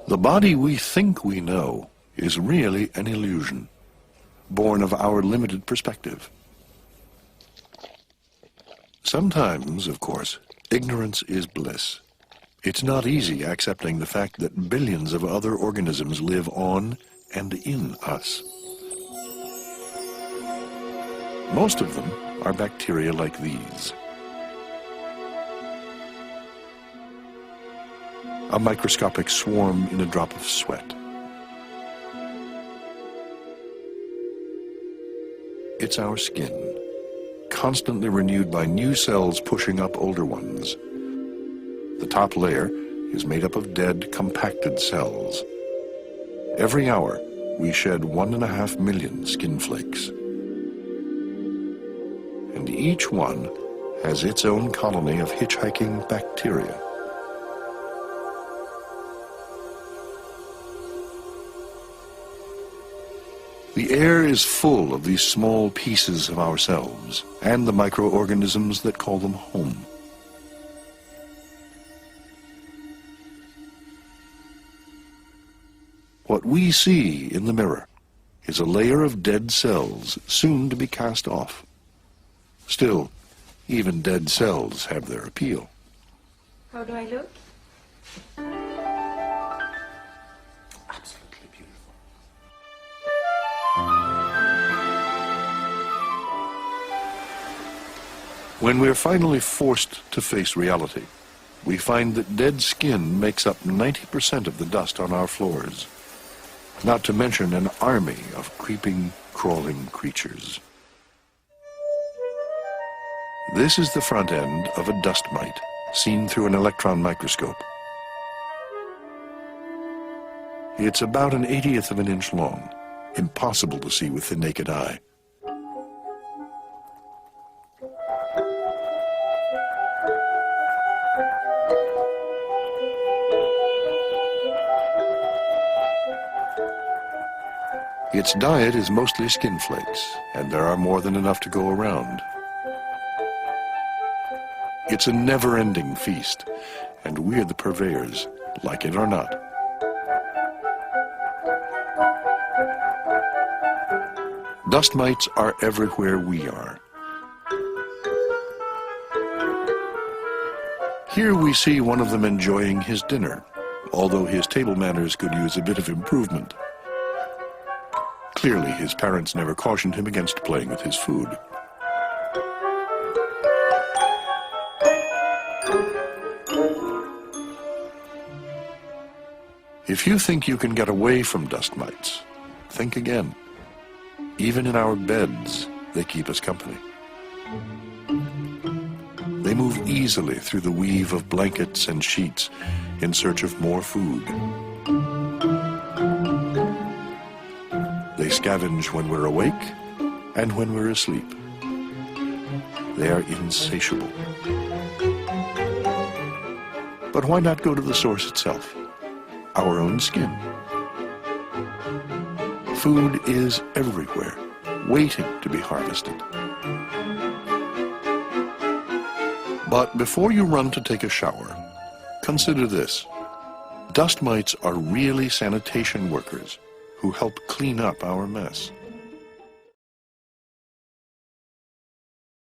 The body we think we know is really an illusion, born of our limited perspective. Sometimes, of course, ignorance is bliss. It's not easy accepting the fact that billions of other organisms live on and in us. Most of them are bacteria like these. A microscopic swarm in a drop of sweat. It's our skin, constantly renewed by new cells pushing up older ones. The top layer is made up of dead, compacted cells. Every hour, we shed 1.5 million skin flakes. And each one has its own colony of hitchhiking bacteria. The air is full of these small pieces of ourselves and the microorganisms that call them home. What we see in the mirror is a layer of dead cells soon to be cast off. Still, even dead cells have their appeal. How do I look? Absolutely beautiful. When we're finally forced to face reality, we find that dead skin makes up 90% of the dust on our floors, not to mention an army of creeping, crawling creatures. This is the front end of a dust mite, seen through an electron microscope. It's about 1/80th of an inch long, impossible to see with the naked eye. Its diet is mostly skin flakes, and there are more than enough to go around. It's a never-ending feast, and we're the purveyors, like it or not. Dust mites are everywhere we are. Here we see one of them enjoying his dinner, although his table manners could use a bit of improvement. Clearly, his parents never cautioned him against playing with his food. If you think you can get away from dust mites, think again. Even in our beds, they keep us company. They move easily through the weave of blankets and sheets in search of more food. They scavenge when we're awake and when we're asleep. They are insatiable. But why not go to the source itself? Our own skin. Food is everywhere, waiting to be harvested. But before you run to take a shower, consider this. Dust mites are really sanitation workers who help clean up our mess.